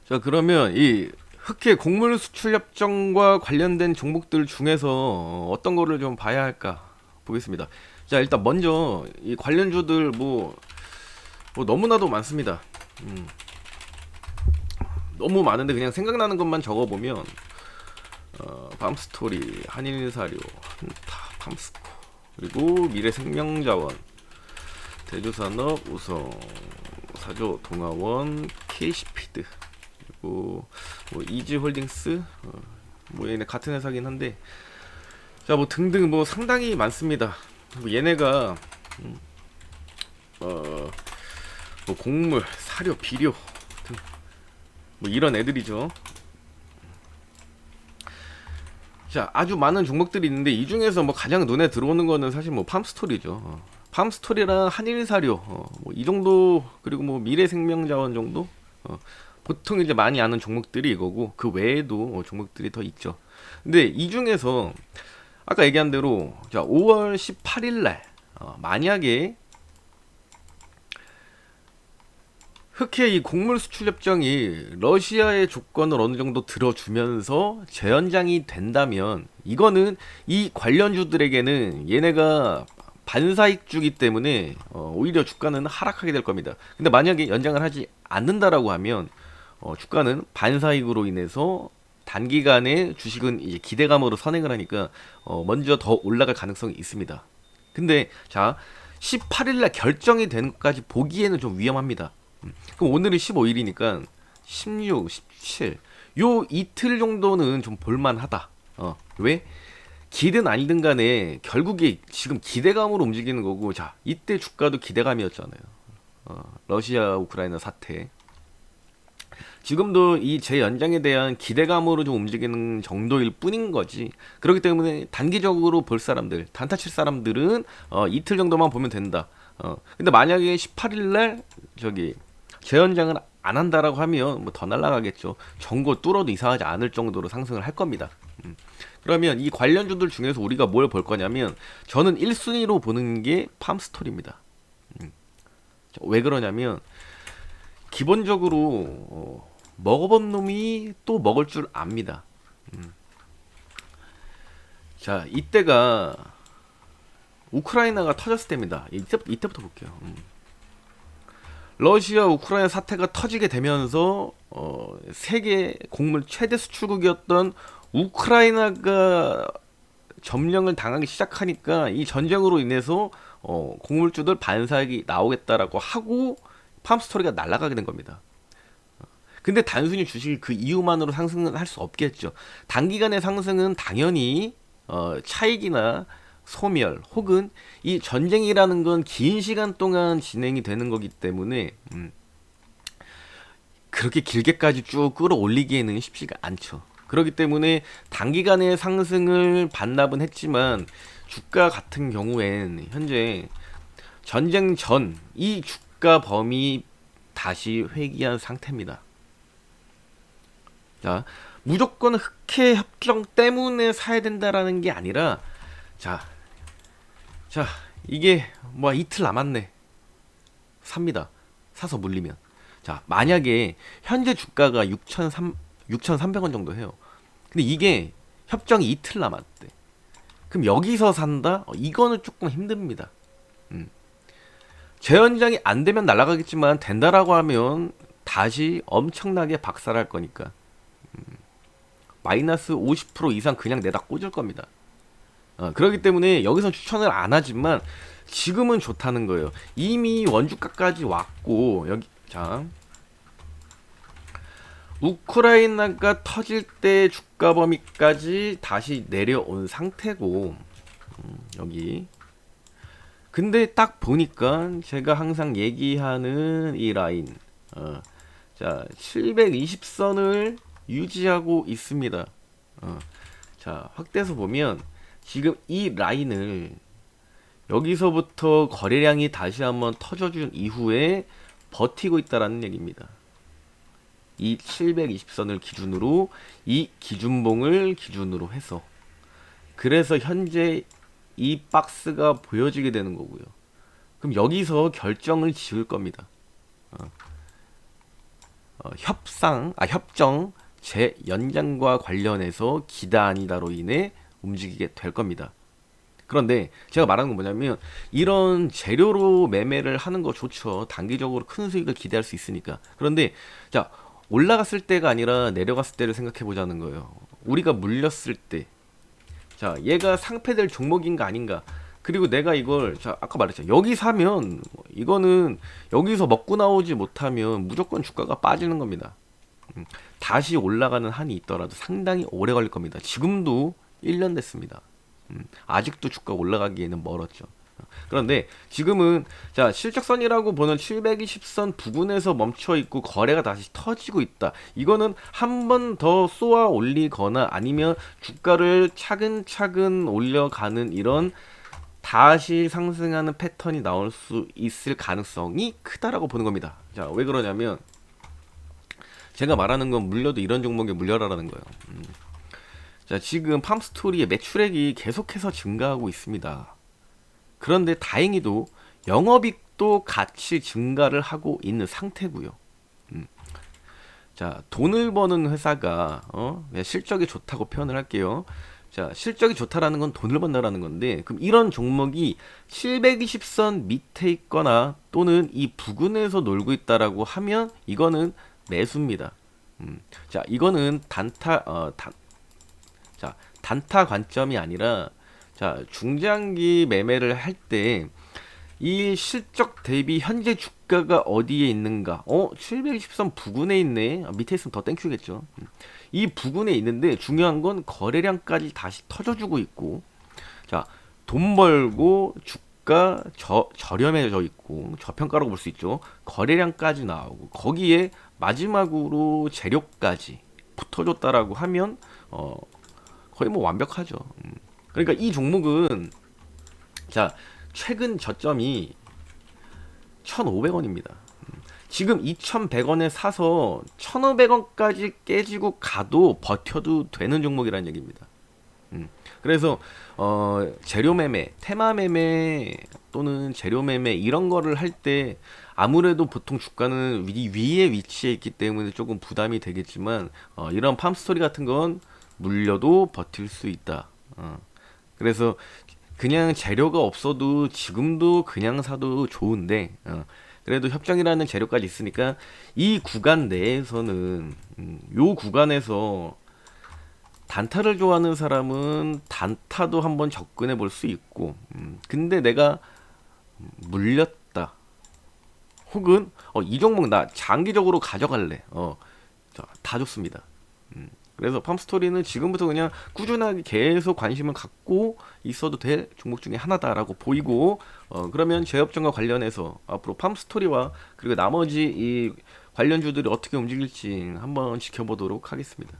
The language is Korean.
자, 그러면 이 흑해 곡물 수출 협정과 관련된 종목들 중에서 어떤 거를 좀 봐야 할까 보겠습니다. 자, 일단 먼저 이 관련주들 뭐 너무나도 많습니다. 음, 너무 많은데 그냥 생각나는 것만 적어보면 밤스토리, 한일사료, 한타, 팜스코, 그리고 미래생명자원, 대주산업, 우성, 사조, 동아원, KC피드, 그리고 뭐 이지홀딩스, 뭐 얘네 같은 회사긴 한데, 자 뭐 등등 뭐 상당히 많습니다. 뭐 얘네가 어, 뭐 곡물, 사료, 비료 등 뭐 이런 애들이죠. 자, 아주 많은 종목들이 있는데 이 중에서 뭐 가장 눈에 들어오는 거는 사실 뭐 팜스토리죠. 팜스토리랑 한일사료, 뭐이 정도, 그리고 뭐 미래생명자원 정도. 보통 이제 많이 아는 종목들이 이거고 그 외에도 종목들이 더 있죠. 근데 이 중에서 아까 얘기한 대로 자 5월 18일 날 만약에 흑해 이 곡물 수출 협정이 러시아의 조건을 어느 정도 들어주면서 재연장이 된다면 이거는 이 관련주들에게는 얘네가 반사익 주기 때문에 오히려 주가는 하락하게 될 겁니다. 근데 만약에 연장을 하지 않는다라고 하면 주가는 반사익으로 인해서 단기간에 주식은 이제 기대감으로 선행을 하니까 먼저 더 올라갈 가능성이 있습니다. 근데 자 18일날 결정이 되는 것까지 보기에는 좀 위험합니다. 그럼 오늘은 15일이니까 16, 17, 요 이틀 정도는 좀 볼만하다. 왜? 기든 아니든 간에 결국에 지금 기대감으로 움직이는 거고, 자, 이때 주가도 기대감이었잖아요. 러시아 우크라이나 사태. 지금도 이 재연장에 대한 기대감으로 좀 움직이는 정도일 뿐인 거지. 그렇기 때문에 단기적으로 볼 사람들, 단타 칠 사람들은 이틀 정도만 보면 된다. 근데 만약에 18일 날 저기 재연장을 안 한다라고 하면 뭐 더 날라가겠죠. 전고 뚫어도 이상하지 않을 정도로 상승을 할 겁니다. 그러면 이 관련주들 중에서 우리가 뭘 볼 거냐면 저는 1순위로 보는 게 팜스토리입니다. 왜 그러냐면 기본적으로 먹어본 놈이 또 먹을 줄 압니다. 자, 이때가 우크라이나가 터졌을 때입니다. 이때부터 볼게요. 러시아 우크라이나 사태가 터지게 되면서 세계 곡물 최대 수출국이었던 우크라이나가 점령을 당하기 시작하니까 이 전쟁으로 인해서 곡물주들 반사익이 나오겠다라고 하고 팜스토리가 날아가게 된 겁니다. 근데 단순히 주식이 그 이유만으로 상승은 할 수 없겠죠. 단기간의 상승은 당연히 차익이나 소멸 혹은 이 전쟁이라는 건 긴 시간 동안 진행이 되는 거기 때문에 그렇게 길게까지 쭉 끌어올리기에는 쉽지가 않죠. 그렇기 때문에 단기간의 상승을 반납은 했지만 주가 같은 경우엔 현재 전쟁 전 이 주가 범위 다시 회귀한 상태입니다. 자, 무조건 흑해 협정 때문에 사야 된다라는 게 아니라 자, 자, 이게 뭐 이틀 남았네. 삽니다. 사서 물리면. 자, 만약에 현재 주가가 6,300원 정도 해요. 근데 이게 협정이 이틀 남았대. 그럼 여기서 산다? 이거는 조금 힘듭니다. 재연장이 안 되면 날아가겠지만 된다라고 하면 다시 엄청나게 박살할 거니까. 마이너스 50% 이상 그냥 내다 꽂을 겁니다. 그렇기 때문에 여기서 추천을 안 하지만 지금은 좋다는 거예요. 이미 원주가까지 왔고 여기 자 우크라이나가 터질 때 주가 범위까지 다시 내려온 상태고 여기 근데 딱 보니까 제가 항상 얘기하는 이 라인 자 720선을 유지하고 있습니다. 자 확대해서 보면 지금 이 라인을 여기서부터 거래량이 다시 한번 터져준 이후에 버티고 있다라는 얘기입니다. 이 720선을 기준으로 이 기준봉을 기준으로 해서 그래서 현재 이 박스가 보여지게 되는 거고요. 그럼 여기서 결정을 지을 겁니다. 협정 재연장과 관련해서 기다 아니다로 인해 움직이게 될 겁니다. 그런데 제가 말하는 건 뭐냐면 이런 재료로 매매를 하는 거 좋죠. 단기적으로 큰 수익을 기대할 수 있으니까. 그런데 자, 올라갔을 때가 아니라 내려갔을 때를 생각해 보자는 거예요. 우리가 물렸을 때, 자, 얘가 상패될 종목인가 아닌가. 그리고 내가 이걸, 자, 아까 말했죠. 여기 사면 이거는 여기서 먹고 나오지 못하면 무조건 주가가 빠지는 겁니다. 다시 올라가는 한이 있더라도 상당히 오래 걸릴 겁니다. 지금도 1년 됐습니다. 아직도 주가 올라가기에는 멀었죠. 그런데 지금은 자, 실적선이라고 보는 720선 부근에서 멈춰 있고 거래가 다시 터지고 있다. 이거는 한 번 더 쏘아 올리거나 아니면 주가를 차근차근 올려가는 이런 다시 상승하는 패턴이 나올 수 있을 가능성이 크다라고 보는 겁니다. 자, 왜 그러냐면 제가 말하는 건 물려도 이런 종목에 물려라라는 거예요. 자, 지금 팜스토리의 매출액이 계속해서 증가하고 있습니다. 그런데 다행히도 영업이익도 같이 증가를 하고 있는 상태고요. 자, 돈을 버는 회사가 실적이 좋다고 표현을 할게요. 자, 실적이 좋다라는 건 돈을 번다라는 건데, 그럼 이런 종목이 720선 밑에 있거나 또는 이 부근에서 놀고 있다라고 하면 이거는 매수입니다. 자, 이거는 단타 관점이 아니라, 자, 중장기 매매를 할 때 이 실적 대비 현재 주가가 어디에 있는가? 720선 부근에 있네. 밑에 있으면 더 땡큐겠죠. 이 부근에 있는데 중요한 건 거래량까지 다시 터져주고 있고, 자, 돈 벌고 주가 저렴해져 있고 저평가라고 볼 수 있죠. 거래량까지 나오고 거기에 마지막으로 재료까지 붙어줬다라고 하면 거의 뭐 완벽하죠. 그러니까 이 종목은 자, 최근 저점이 1,500원입니다. 지금 2,100원에 사서 1,500원까지 깨지고 가도 버텨도 되는 종목이라는 얘기입니다. 그래서 재료 매매, 테마 매매 또는 재료 매매 이런 거를 할 때 아무래도 보통 주가는 위에 위치해 있기 때문에 조금 부담이 되겠지만 이런 팜스토리 같은 건 물려도 버틸 수 있다. 그래서 그냥 재료가 없어도 지금도 그냥 사도 좋은데 그래도 협정이라는 재료까지 있으니까 이 구간 내에서는 요 구간에서 단타를 좋아하는 사람은 단타도 한번 접근해 볼 수 있고 근데 내가 물렸다 혹은 이 종목 나 장기적으로 가져갈래 다 좋습니다. 그래서 팜스토리는 지금부터 그냥 꾸준하게 계속 관심을 갖고 있어도 될 종목 중에 하나다라고 보이고 그러면 재협정과 관련해서 앞으로 팜스토리와 그리고 나머지 이 관련주들이 어떻게 움직일지 한번 지켜보도록 하겠습니다.